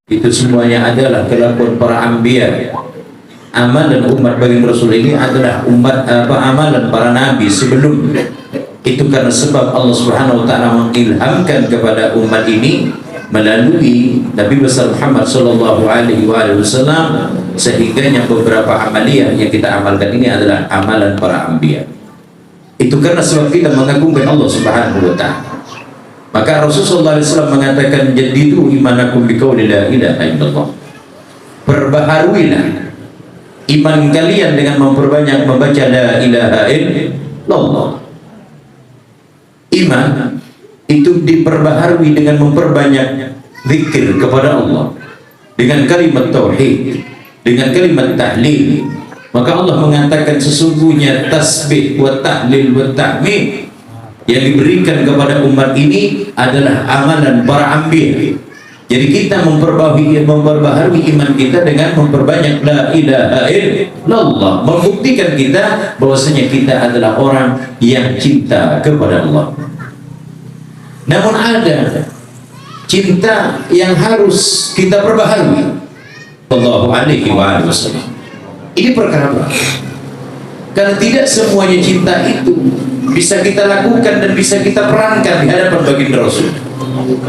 Itu semuanya adalah kelakuan para anbiya. Amalan umat baginda Rasul ini adalah amalan para nabi sebelum. Itu karena sebab Allah Subhanahu wa taala mengilhamkan kepada umat ini melalui Nabi besar Muhammad sallallahu alaihi wasallam, sehingga beberapa amaliyah yang kita amalkan ini adalah amalan para anbiya. Itu karena sebab kita mengagungkan Allah Subhanahu wa taala. Maka Rasulullah SAW mengatakan, jadidu imanakum biqauli la ilaha illallah. Perbaharuilah iman kalian dengan memperbanyak membaca la ilaha illallah. Iman itu diperbaharui dengan memperbanyak zikir kepada Allah, dengan kalimat tauhid, dengan kalimat tahlil. Maka Allah mengatakan sesungguhnya tasbih wa tahlil wa tahmid yang diberikan kepada umat ini adalah amalan para anbiya. Jadi kita memperbaharui iman kita dengan memperbanyak la ilaha illallah, membuktikan kita bahwasanya kita adalah orang yang cinta kepada Allah. Namun ada cinta yang harus kita perbaharui. Sallallahu alaihi wasallam. Ini perkara apa? Karena tidak semuanya cinta itu bisa kita lakukan dan bisa kita perankan di hadapan baginda Rasul.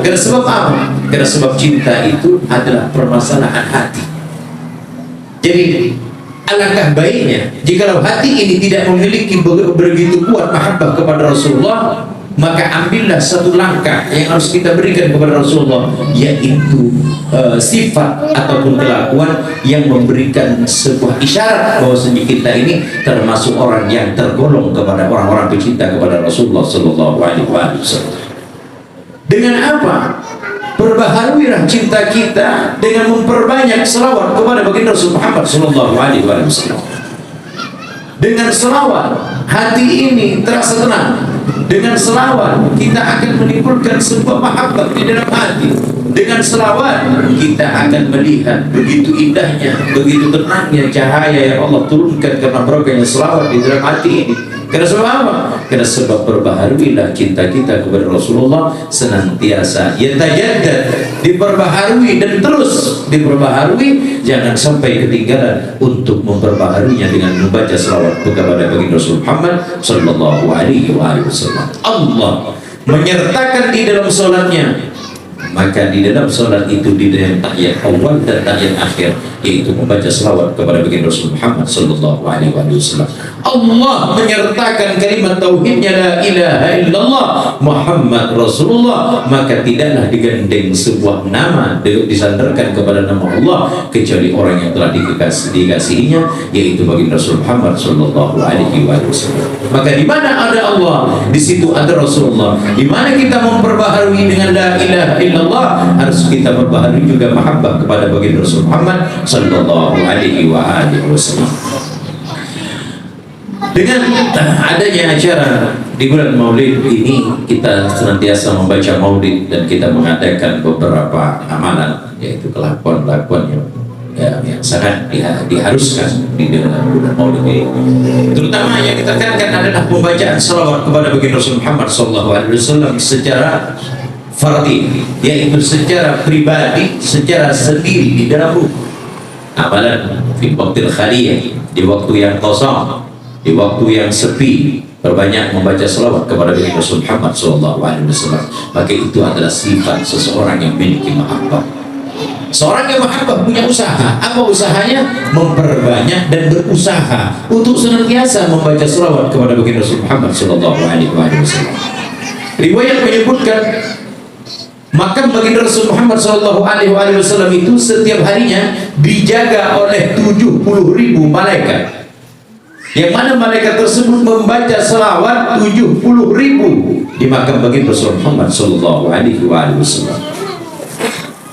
Karena sebab apa? Karena sebab cinta itu adalah permasalahan hati. Jadi alangkah baiknya jikalau hati ini tidak memiliki begitu kuat mahabbah kepada Rasulullah, maka ambillah satu langkah yang harus kita berikan kepada Rasulullah, yaitu sifat ataupun kelakuan yang memberikan sebuah isyarat bahwasanya kita ini termasuk orang yang tergolong kepada orang-orang pecinta kepada Rasulullah Sallallahu Alaihi Wasallam. Dengan apa? Perbaharuilah cinta kita dengan memperbanyak selawat kepada baginda Rasul Muhammad Sallallahu Alaihi Wasallam. Dengan selawat hati ini terasa tenang. Dengan selawat kita akan menimbulkan sebuah mahabbah di dalam hati. Dengan selawat kita akan melihat begitu indahnya, begitu tenangnya cahaya yang Allah turunkan karena barokahnya selawat di dalam hati ini. Karena sebab apa? Karena sebab perbaharuilah cinta kita kepada Rasulullah senantiasa yatajaddad, diperbaharui dan terus diperbaharui. Jangan sampai ketinggalan untuk memperbaharuinya dengan membaca selawat kepada baginda Rasul Muhammad sallallahu alaihi wasallam. Allah menyertakan di dalam salatnya, maka di dalam salat itu di dalam tahiyat awal dan tahiyat akhir, yaitu membaca selawat kepada baginda Rasul Muhammad sallallahu alaihi wasallam. Allah menyertakan kalimat tauhidnya la ilaha illallah Muhammad Rasulullah, maka tidaklah digandeng sebuah nama disandarkan kepada nama Allah kecuali orang yang telah dikasihinya, yaitu baginda Rasul Muhammad sallallahu alaihi wasallam. Maka di mana ada Allah, di situ ada Rasulullah. Di mana kita memperbaharui dengan la ilaha illallah, harus kita perbaharui juga mahabbah kepada baginda Rasul Muhammad sallallahu alaihi wasallam. Dengan adanya acara di bulan Maulid ini, kita senantiasa membaca Maulid dan kita mengadakan beberapa amalan, yaitu kelakuan-kelakuan yang sangat diharuskan di dalam bulan Maulid ini. Terutama yang kita tekankan adalah pembacaan salawat kepada baginda Rasul Muhammad SAW secara fardhi, yaitu secara pribadi, secara sendiri di dalam rumah. Amalan fi waqtil khaliyah, di waktu yang kosong, di waktu yang sepi, berbanyak membaca selawat kepada baginda Rasul Muhammad SAW. Maka itu adalah sifat seseorang yang memiliki mahabbah. Seorang yang mahabbah punya usaha. Apa usahanya? Memperbanyak dan berusaha untuk senantiasa membaca selawat kepada baginda Rasul Muhammad SAW. Riwayat menyebutkan makam baginda Rasul Muhammad SAW itu setiap harinya dijaga oleh 70.000 malaikat, yang mana malaikat tersebut membaca selawat 70.000 di makam baginda Rasul Muhammad SAW.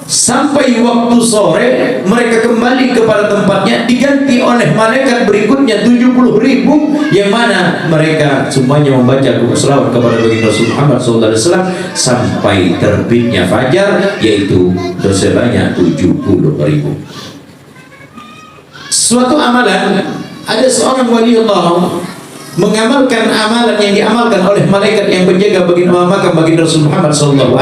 Sampai waktu sore mereka kembali kepada tempatnya, diganti oleh malaikat berikutnya 70.000, yang mana mereka semuanya membaca selawat kepada baginda Rasul Muhammad SAW sampai terbitnya fajar, yaitu sebanyak 70.000. Suatu amalan, ada seorang wali Allah mengamalkan amalan yang diamalkan oleh malaikat yang menjaga makam baginda Rasul Muhammad SAW,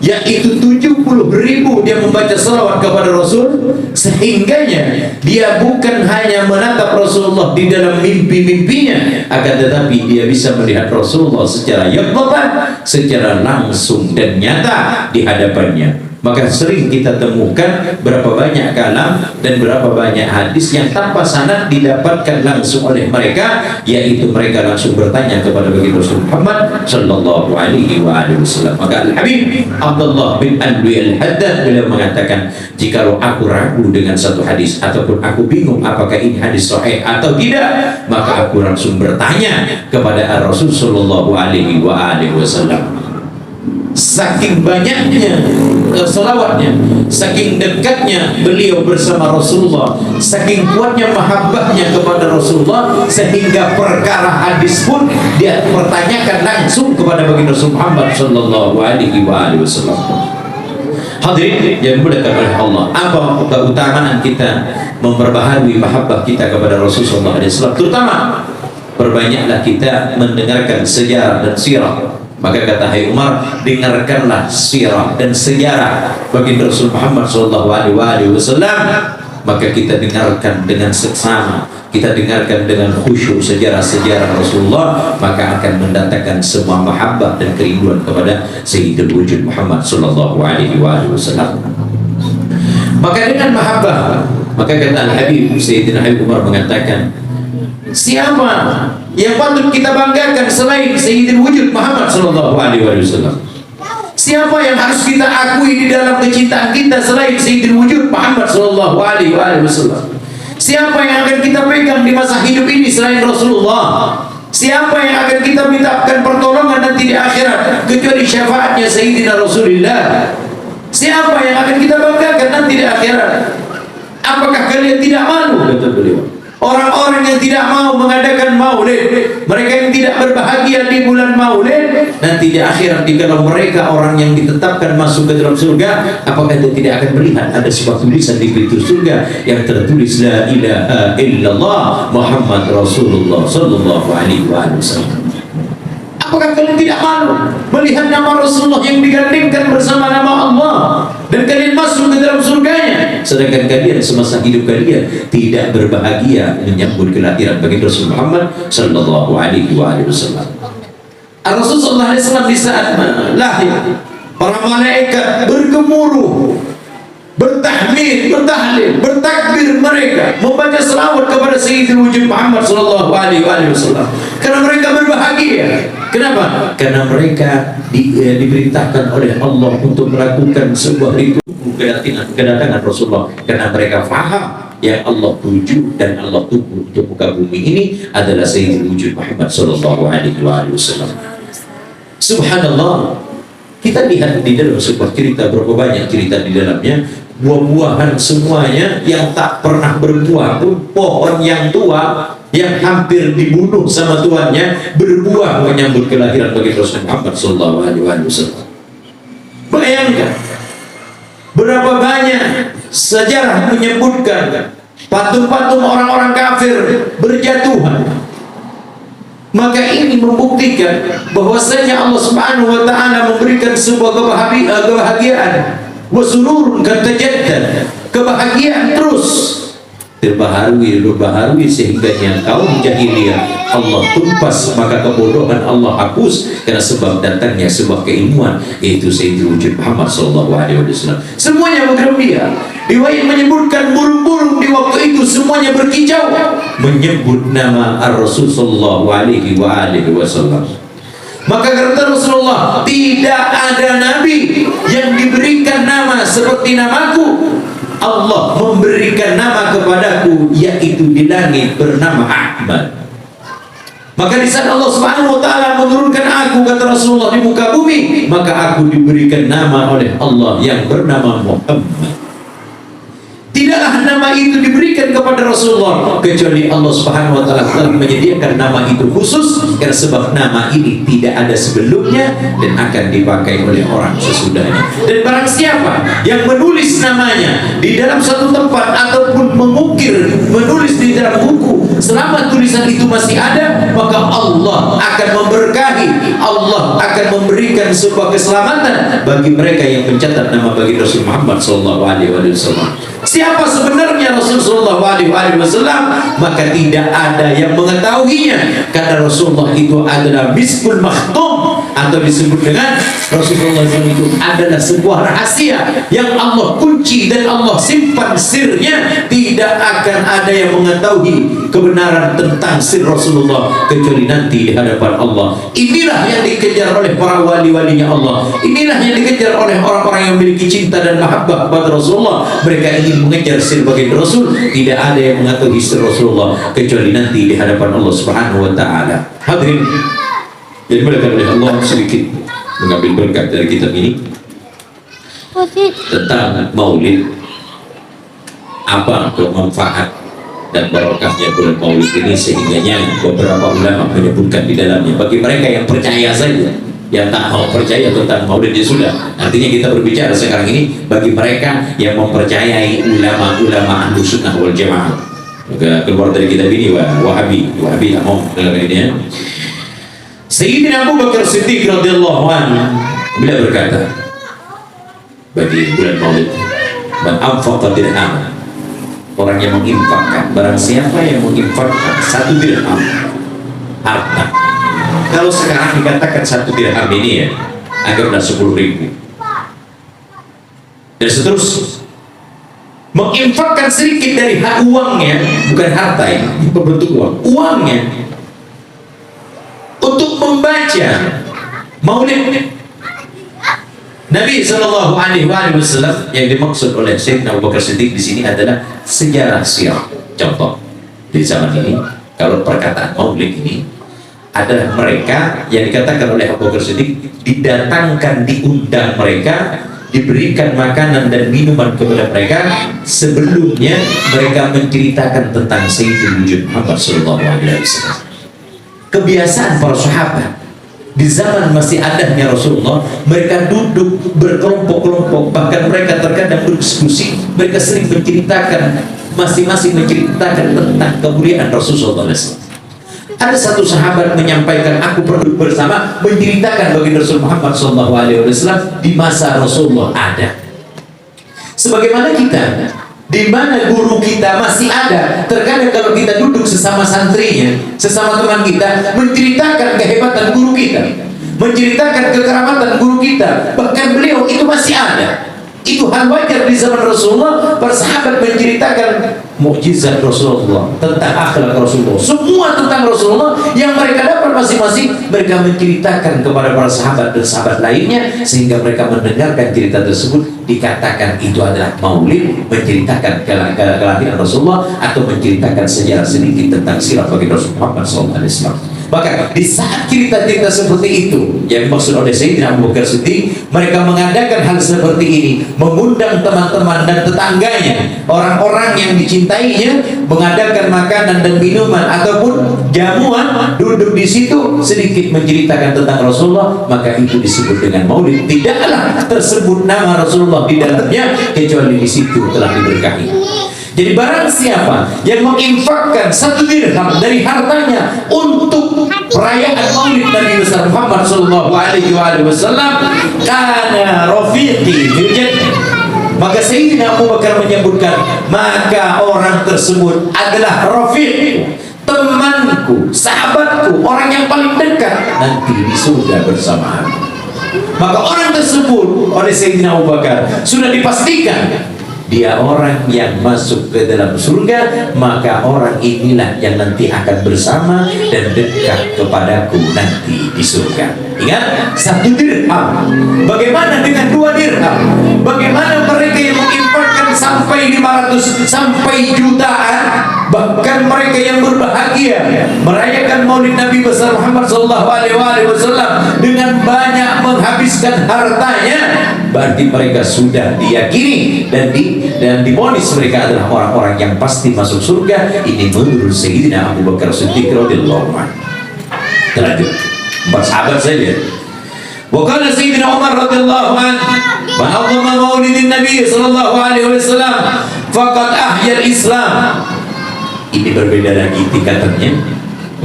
yaitu 70.000 dia membaca salawat kepada Rasul, sehingganya dia bukan hanya menatap Rasulullah di dalam mimpi-mimpinya, akan tetapi dia bisa melihat Rasulullah secara yaqzatan, secara langsung dan nyata di hadapannya. Maka sering kita temukan berapa banyak kalam dan berapa banyak hadis yang tanpa sanad didapatkan langsung oleh mereka, yaitu mereka langsung bertanya kepada baginda Rasul Muhammad sallallahu alaihi wasallam. Maka Al-Habib Abdullah bin Alwi Al-Haddad beliau mengatakan, jikalau aku ragu dengan satu hadis ataupun aku bingung apakah ini hadis sahih atau tidak, maka aku langsung bertanya kepada Rasul sallallahu alaihi wasallam. Saking banyaknya selawatnya, saking dekatnya beliau bersama Rasulullah, saking kuatnya mahabbahnya kepada Rasulullah, sehingga perkara hadis pun dia pertanyakan langsung kepada baginda Rasul Muhammad sallallahu alaihi wasallam. Hadirin yang dimuliakan oleh Allah, apa keutamaan kita memperbaharui mahabbah kita kepada Rasulullah sallallahu alaihi wasallam? Terutama perbanyaklah kita mendengarkan sejarah dan sirah. Maka kata Hai Umar, dengarkanlah sirah dan sejarah baginda Rasul Muhammad sallallahu alaihi wasallam. Maka kita dengarkan dengan seksama, kita dengarkan dengan khusyuk sejarah-sejarah Rasulullah, maka akan mendatangkan semua mahabbah dan kerinduan kepada Sayyidul Wujud Muhammad sallallahu alaihi wasallam. Maka dengan mahabbah, maka kata Al-Habib Sayyidina Habib Umar mengatakan, siapa yang patut kita banggakan selain Sayyidul Wujud Muhammad sallallahu alaihi wasallam? Siapa yang harus kita akui di dalam kecintaan kita selain Sayyidul Wujud Muhammad sallallahu alaihi wasallam? Siapa yang akan kita pegang di masa hidup ini selain Rasulullah? Siapa yang akan kita mintakan pertolongan nanti di akhirat kecuali syafaatnya Sayyidina Rasulullah? Siapa yang akan kita banggakan nanti di akhirat? Apakah kalian tidak malu? Kata beliau, orang-orang yang tidak mau mengadakan maulid, mereka yang tidak berbahagia di bulan maulid, nanti di akhirat jikalau mereka orang yang ditetapkan masuk ke dalam surga, apakah dia tidak akan melihat ada sebuah tulisan di pintu surga yang tertulis la ilaha illallah Muhammad Rasulullah sallallahu alaihi wasallam? Apakah kalian tidak malu melihat nama Rasulullah yang digandingkan bersama nama Allah dan kalian masuk ke dalam surganya, sedangkan kalian semasa hidup kalian tidak berbahagia menyambut kelahiran baginda Rasul Muhammad sallallahu alaihi wasallam? Rasul sallallahu alaihi wasallam di saat lahir, para malaikat bergemuruh, bertahmid, bertahlil, bertakbir, mereka membaca selawat kepada Sayyidul Wujud Muhammad sallallahu alaihi wasallam karena mereka berbahagia. Kenapa? Karena mereka diperintahkan oleh Allah untuk melakukan sebuah ritual kedatangan Rasulullah, karena mereka faham yang Allah tuju dan Allah tunggu untuk muka bumi ini adalah Sayyidul Wujud Muhammad sallallahu alaihi wasallam. Subhanallah, kita lihat di dalam sebuah cerita, berapa banyak cerita di dalamnya, buah-buahan semuanya yang tak pernah berbuah pun, pohon yang tua yang hampir dibunuh sama tuannya berbuah menyambut kelahiran bagi Rasul Muhammad sallallahu alaihi wasallam. Bayangkan berapa banyak sejarah menyebutkan patung-patung orang-orang kafir berjatuhan. Maka ini membuktikan bahwasanya Allah Subhanahu wa taala memberikan sebuah kebahagiaan, wa sururun katajaddad, kebahagiaan terus berbaharui sehingga yang kaum jahiliyah Allah tumpas, maka kebodohan Allah hapus karena sebab datangnya sebuah keilmuan, yaitu Sayyidul Wujud Muhammad sallallahu alaihi wasallam. Semuanya bergembira. Riwayat menyebutkan burung-burung di waktu itu semuanya berkicau menyebut nama Ar-Rasul sallallahu alaihi wasallam. Maka kata Rasulullah, tidak ada nabi yang diberikan nama seperti namaku. Allah memberikan nama kepadaku, yaitu di langit bernama Ahmad. Maka di saat Allah Subhanahu wa taala menurunkan aku, kata Rasulullah, di muka bumi, maka aku diberikan nama oleh Allah yang bernama Muhammad. Tidaklah nama itu diberikan kepada Rasulullah kecuali Allah Subhanahu wa taala telah menyediakan nama itu khusus karena sebab nama ini tidak ada sebelumnya dan akan dipakai oleh orang sesudahnya. Dan barang siapa yang menulis namanya di dalam satu tempat ataupun mengukir, menulis di dalam buku selama tulisan itu masih ada, maka Allah akan memberkahi, Allah akan memberikan sebuah keselamatan bagi mereka yang mencatat nama bagi Rasul Muhammad SAW. Siapa sebenarnya Rasulullah SAW? Maka tidak ada yang mengetahuinya karena Rasulullah itu adalah miskul makhtum, atau disebut dengan Rasulullah itu adalah sebuah rahasia yang Allah kunci dan Allah simpan sirnya. Tidak akan ada yang mengetahui kebenaran tentang sir Rasulullah kecuali nanti di hadapan Allah. Inilah yang dikejar oleh para wali-walinya Allah. Inilah yang dikejar oleh orang-orang yang memiliki cinta dan mahabbah kepada Rasulullah. Mereka ingin mengejar sir baginda Rasul. Tidak ada yang mengetahui sir Rasulullah kecuali nanti di hadapan Allah Subhanahu wa taala. Hadirin jadi dimuliakan oleh Allah, sedikit mengambil berkat dari kitab ini tentang maulid, apa manfaat dan barokahnya bulan maulid ini, sehingganya beberapa ulama menyebutkan di dalamnya. Bagi mereka yang percaya saja, yang tak mau percaya tentang maulid ya sudah. Artinya kita berbicara sekarang ini bagi mereka yang mempercayai ulama-ulama Ahlus Sunnah wal Jamaah. Maka keluar dari kitab ini Wahabi tak mau dengar ini ya. Sayyidina Abu Bakar Siddiq radhiyallahu anhu beliau berkata bagi bulan maulid, man anfaqa dirham, orang yang menginfakkan, barang siapa yang menginfakkan 1 dirham harta. Kalau sekarang dikatakan 1 dirham ini ya, anggaplah 10.000 dan seterusnya, menginfakkan sedikit dari hak uangnya, bukan harta ini berbentuk uangnya, untuk membaca maulid Nabi Shallallahu Alaihi Wasallam. Yang dimaksud oleh Sayyidina Abu Bakar Siddiq di sini adalah sejarah sirah. Contoh di zaman ini, kalau perkataan maulid ini adalah mereka yang dikatakan oleh Abu Bakar Siddiq, didatangkan, diundang mereka, diberikan makanan dan minuman kepada mereka sebelumnya mereka menceritakan tentang Sayyidul Wujud Muhammad Shallallahu Alaihi Wasallam. Kebiasaan para sahabat di zaman masih adanya Rasulullah, mereka duduk berkelompok-kelompok, bahkan mereka terkadang berdiskusi, mereka sering menceritakan, masing-masing menceritakan tentang kemuliaan Rasulullah SAW. Ada satu sahabat menyampaikan, aku perlu bersama menceritakan bagi Rasul Muhammad SAW di masa Rasulullah ada. Sebagaimana kita, di mana guru kita masih ada, terkadang kalau kita duduk sesama santrinya, sesama teman kita, menceritakan kehebatan guru kita, menceritakan kekeramatan guru kita, bahkan beliau itu masih ada. Itu hal wajar di zaman Rasulullah. Para sahabat menceritakan mukjizat Rasulullah, tentang akhlak Rasulullah, semua tentang Rasulullah yang mereka dapat masing-masing, mereka menceritakan kepada para sahabat dan sahabat lainnya, sehingga mereka mendengarkan cerita tersebut. Dikatakan itu adalah maulid, menceritakan kelahiran Rasulullah atau menceritakan sejarah sedikit tentang sirah bagi Rasul Muhammad SAW. Maka di saat cerita-cerita seperti itu yang dimaksud oleh Sayyidina Abu Bakar Siddiq, mereka mengadakan hal seperti ini, mengundang teman-teman dan tetangganya, orang-orang yang dicintainya, mengadakan makanan dan minuman ataupun jamuan, duduk di situ sedikit menceritakan tentang Rasulullah, maka itu disebut dengan maulid. Tidaklah tersebut nama Rasulullah di dalamnya kecuali di situ telah diberkahi. Jadi barang siapa yang menginfakkan 1 dirham dari hartanya untuk perayaan maulid Nabi besar Muhammad Sallallahu Alaihi Wasallam, kana rafiqi fil jannah, maka Sayyidina Abu Bakar menyebutkan, maka orang tersebut adalah rafiq, temanku, sahabatku, orang yang paling dekat nanti di surga bersama aku. Maka orang tersebut oleh Sayyidina Abu Bakar sudah dipastikan dia orang yang masuk ke dalam surga, maka orang inilah yang nanti akan bersama dan dekat kepadaku nanti di surga. Ingat, 1 dirham. Bagaimana dengan 2 dirham? Bagaimana mereka yang menginfakkan sampai 500, sampai jutaan? Bahkan mereka yang berbahagia merayakan maulid Nabi besar Muhammad SAW dengan banyak menghabiskan menghabiskan hartanya, berarti mereka sudah diyakini dan divonis mereka adalah orang-orang yang pasti masuk surga. Ini menurut Sayyidina Abu Bakar Siddiq radhiyallahu anhu. Terlanjut 4 sahabat saja. Wakala Sayyidina Umar radhiyallahu anhu, man a'zama maulidin Nabi sallallahu alaihi wasallam faqad ahya al-Islam. Ini berbeda lagi tingkatannya,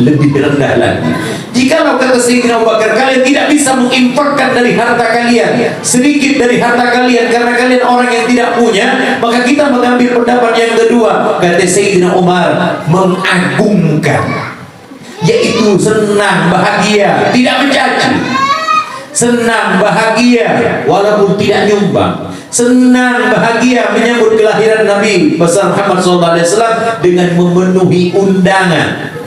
lebih rendah lagi. Jikalau kata Sayyidina Abu Bakar, kalian tidak bisa menginfakkan dari harta kalian, sedikit dari harta kalian karena kalian orang yang tidak punya, maka kita mengambil pendapat yang kedua. Kata Sayyidina Umar, mengagungkan, yaitu senang, bahagia, tidak mencaci. Senang, bahagia, walaupun tidak nyumbang. Senang, bahagia menyambut kelahiran Nabi besar Muhammad SAW dengan memenuhi undangan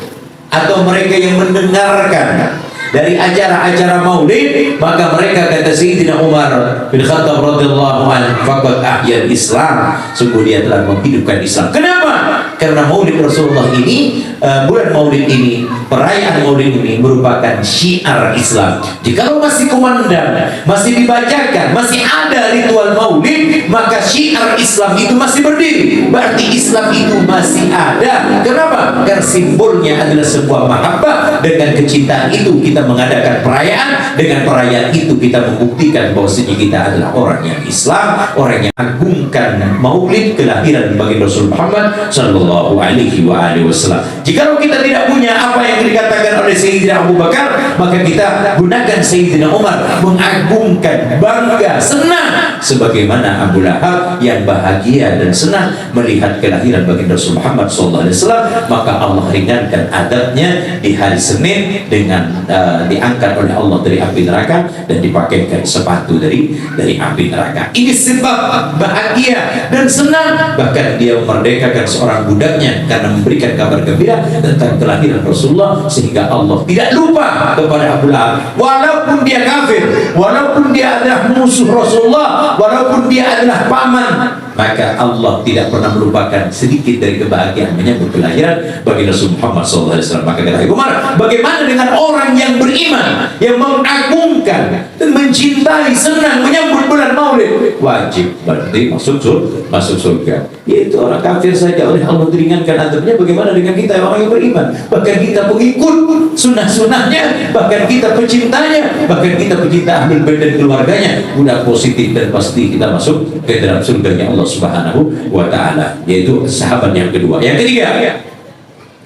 atau mereka yang mendengarkan dari acara-acara maulid, maka mereka kata Sayyidina Umar bin Khattab radhiyallahu anhu, faqad ahya al-Islam, sungguh dia telah menghidupkan Islam. Kenapa? Karena maulid Rasulullah ini, bulan maulid ini, perayaan maulid ini merupakan syiar Islam. Jikalau masih kumandang, masih dibacakan, masih ada ritual maulid, maka syiar Islam itu masih berdiri. Berarti Islam itu masih ada. Kenapa? Karena simbolnya adalah sebuah mahabbah. Dengan kecintaan itu kita mengadakan perayaan. Dengan perayaan itu kita membuktikan bahwasanya kita adalah orang yang Islam, orang yang agungkan maulid kelahiran bagi Rasul Muhammad sallallahu alaihi wasallam. Jikalau kita tidak punya apa yang dikatakan oleh Sayyidina Abu Bakar, maka kita gunakan Sayyidina Umar, mengagungkan, bangga, senang sebagaimana Abu Lahab yang bahagia dan senang melihat kelahiran bagi Rasul Muhammad sallallahu alaihi wasallam. Maka Allah ringankan adabnya di hari Senin dengan diangkat oleh Allah dari api neraka dan dipakaikan sepatu dari api neraka. Ini sebab bahagia dan senang. Bahkan dia memerdekakan seorang budaknya karena memberikan kabar gembira tentang kelahiran Rasulullah, sehingga Allah tidak lupa kepada Abu Lahab. Walaupun dia kafir, walaupun dia adalah musuh Rasulullah, walaupun dia adalah paman, maka Allah tidak pernah melupakan sedikit dari kebahagiaan menyambut kelahiran bagi Rasul Muhammad SAW. Maka kata Umar, bagaimana dengan orang yang beriman, yang mengagungkan dan mencintai, senang menyambut bulan maulid? Wajib berarti masuk surga. Yaitu orang kafir saja oleh Allah diringankan adabnya. Bagaimana dengan kita orang yang beriman? Bahkan kita pengikut sunnah-sunnahnya, bahkan kita pecintanya, bahkan kita pecinta Ahlul Bait dan keluarganya. Udah positif dan pasti kita masuk ke dalam surganya Allah Subhanahu wa ta'ala. Yaitu sahabat yang kedua. Yang ketiga,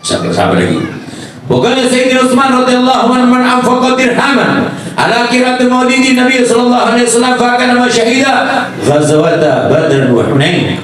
sahabat lagi. Bukannya Sayyidina Utsman radhiyallahu anhu, man anfaqa dirhaman ala qira'ati maulidin Nabi sallallahu alaihi wasallam fa kana masyahida ghazawata Badr wa Hunain.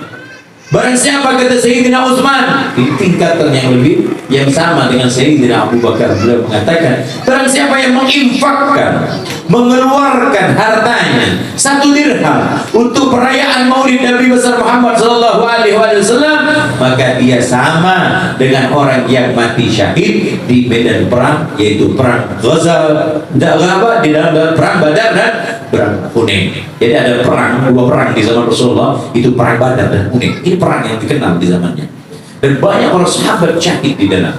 Barang siapa, kata Sayyidina Utsman, di tingkatan yang lebih, yang sama dengan Sayyidina Abu Bakar, beliau mengatakan, barang siapa yang menginfakkan, mengeluarkan hartanya 1 dirham untuk perayaan maulid Nabi besar Muhammad sallallahu alaihi wasallam, maka dia sama dengan orang yang mati syahid di medan perang, yaitu perang Ghazal, di dalam perang Badar dan perang Hunain. Jadi ada dua perang di zaman Rasulullah, itu perang Badar dan Hunain. Ini perang yang dikenal di zamannya, dan banyak orang sahabat syahid di dalam.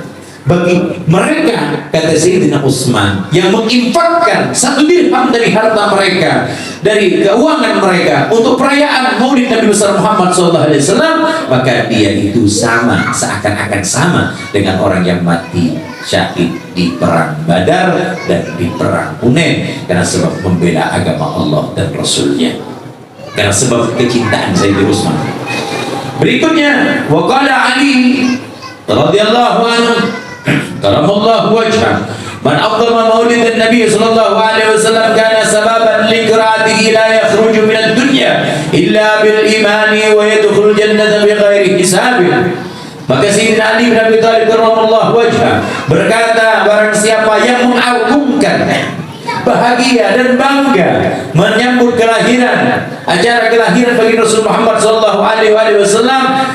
Bagi mereka, kata Sayyidina Utsman, yang menginfakkan 1 dirham dari harta mereka, dari keuangan mereka untuk perayaan maulid Nabi besar Muhammad SAW, maka dia itu sama, seakan-akan sama dengan orang yang mati syahid di perang Badar dan di perang Hunain, karena sebab membela agama Allah dan Rasulnya, karena sebab kecintaan Sayyidina Utsman. Berikutnya, waqala Ali radhiyallahu anhu karamallahu wajhah, man aqdama maulid an-nabi sallallahu alaihi wasallam kana sababan liqra'atihi la yakhruju min ad-dunya illa bil imani wa yadkhulul jannata bighairi hisabin. Maka Sayyidina Ali bin Abi Thalib karamallahu wajhah berkata, barang siapa yang mengagungkan, bahagia dan bangga menyambut kelahiran, acara kelahiran bagi Rasul Muhammad SAW,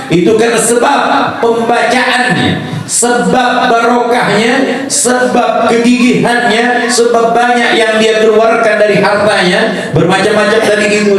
itu karena sebab pembacaannya, sebab barokahnya, sebab kegigihannya, sebab banyak yang dia keluarkan dari hartanya, bermacam-macam tadi itu,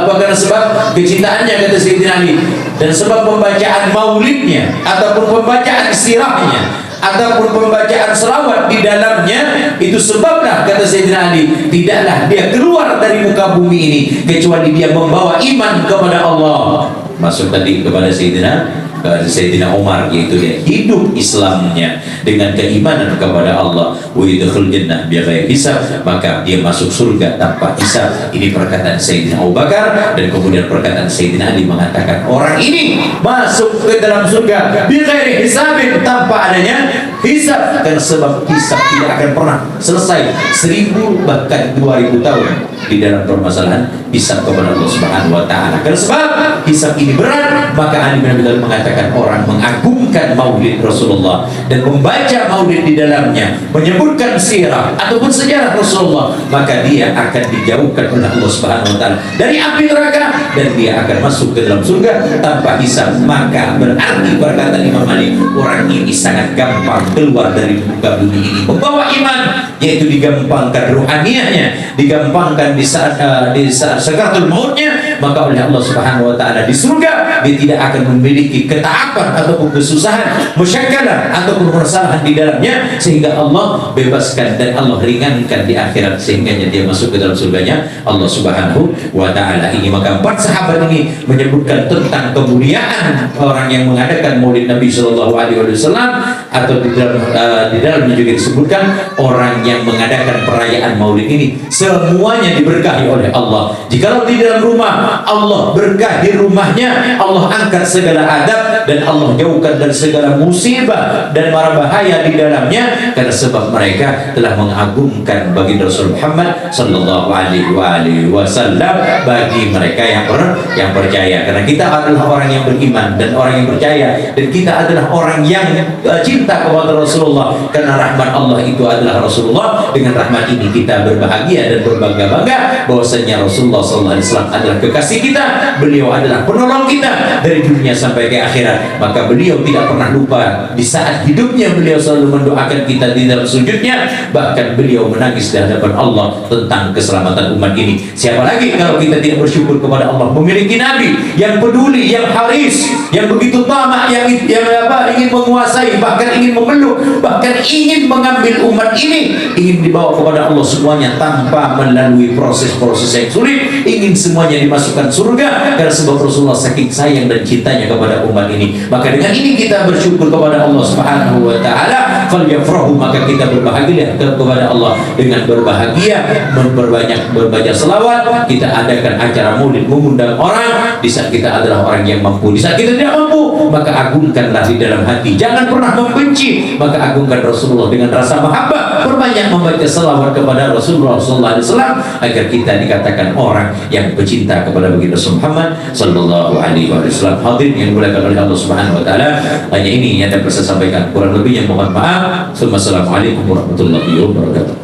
karena sebab kecintaannya, kata Sayyidina Ali, dan sebab pembacaan maulidnya ataupun pembacaan sirahnya ataupun pembacaan selawat di dalamnya, itu sebablah, kata Sayyidina Ali, tidaklah dia keluar dari muka bumi ini kecuali dia membawa iman kepada Allah. Masuk tadi kepada Sayyidina Umar, yaitu dia hidup Islamnya dengan keimanan kepada Allah, wa yadkhul jannah bighairi hisab, maka dia masuk surga tanpa hisab. Ini perkataan Sayyidina Abu Bakar, dan kemudian perkataan Sayyidina Ali mengatakan orang ini masuk ke dalam surga bighairi hisab, tanpa adanya hisab, karena sebab hisab tidak akan pernah selesai 1000 bahkan 2000 tahun di dalam permasalahan hisab kepada Allah Subhanahu wa taala. Karena sebab hisab ini berat, maka Ali bin Abi Thalib mengatakan orang mengagungkan maulid Rasulullah dan membaca maulid di dalamnya, menyebutkan sirah ataupun sejarah Rasulullah, maka dia akan dijauhkan oleh Allah Subhanahu wa taala dari api neraka dan dia akan masuk ke dalam surga tanpa hisab. Maka berarti, berkata Imam Malik, orang ini sangat gampang keluar dari muka bumi ini membawa iman, yaitu digampangkan ruhaniyahnya, digampangkan di saat sakaratul mautnya, maka oleh Allah Subhanahu wa taala di surga dia tidak akan memiliki ketaatan ataupun kesusahan, musyakkalah ataupun permasalahan di dalamnya, sehingga Allah bebaskan dan Allah ringankan di akhirat sehingga dia masuk ke dalam surganya Allah Subhanahu wa taala. Ini maka 4 sahabat ini menyebutkan tentang kemuliaan orang yang mengadakan Maulid Nabi sallallahu alaihi wasallam, atau di dalamnya juga disebutkan orang yang mengadakan perayaan Maulid ini semuanya diberkahi oleh Allah. Jikalau di dalam rumah Allah berkahi rumahnya, Allah angkat segala adab dan Allah jauhkan dari segala musibah dan mara bahaya di dalamnya, karena sebab mereka telah mengagungkan baginda Rasul Muhammad sallallahu alaihi wasallam bagi mereka yang percaya. Karena kita adalah orang yang beriman dan orang yang percaya, dan kita adalah orang yang cinta kepada Rasulullah, karena rahmat Allah itu adalah Rasulullah. Dengan rahmat ini kita berbahagia dan berbangga-bangga bahwasanya Rasulullah SAW adalah kekasih kita, beliau adalah penolong kita dari dunia sampai ke akhirat. Maka beliau tidak pernah lupa, di saat hidupnya beliau selalu mendoakan kita di dalam sujudnya, bahkan beliau menangis di hadapan Allah tentang keselamatan umat ini. Siapa lagi kalau kita tidak bersyukur kepada Allah memiliki Nabi yang peduli, yang haris, yang begitu tamak, yang ingin menguasai, bahkan ingin memeluk, bahkan ingin mengambil umat ini, ingin dibawa kepada Allah semuanya tanpa melalui proses-proses yang sulit, ingin semuanya dimasukkan surga, karena sebab Rasulullah saking sayang dan cintanya kepada umat ini. Maka dengan ini kita bersyukur kepada Allah Subhanahu wa taala, falyafrahu, maka kita berbahagia kepada Allah dengan berbahagia, memperbanyak berbaca selawat. Kita adakan acara maulid, mengundang orang di saat kita adalah orang yang mampu. Di saat kita tidak mampu, maka agungkanlah di dalam hati, jangan pernah membenci, maka agungkan Rasulullah dengan rasa mahabbah, perbanyak membaca selawat kepada Rasulullah SAW agar kita dikatakan orang yang pecinta kepada baginda Rasul Muhammad sallallahu alaihi wasallam. Hadirin yang dimuliakan oleh Allah Subhanahu wa taala, hanya ini yang dapat saya sampaikan, kurang lebihnya mohon maaf. Wassalamualaikum warahmatullahi wabarakatuh.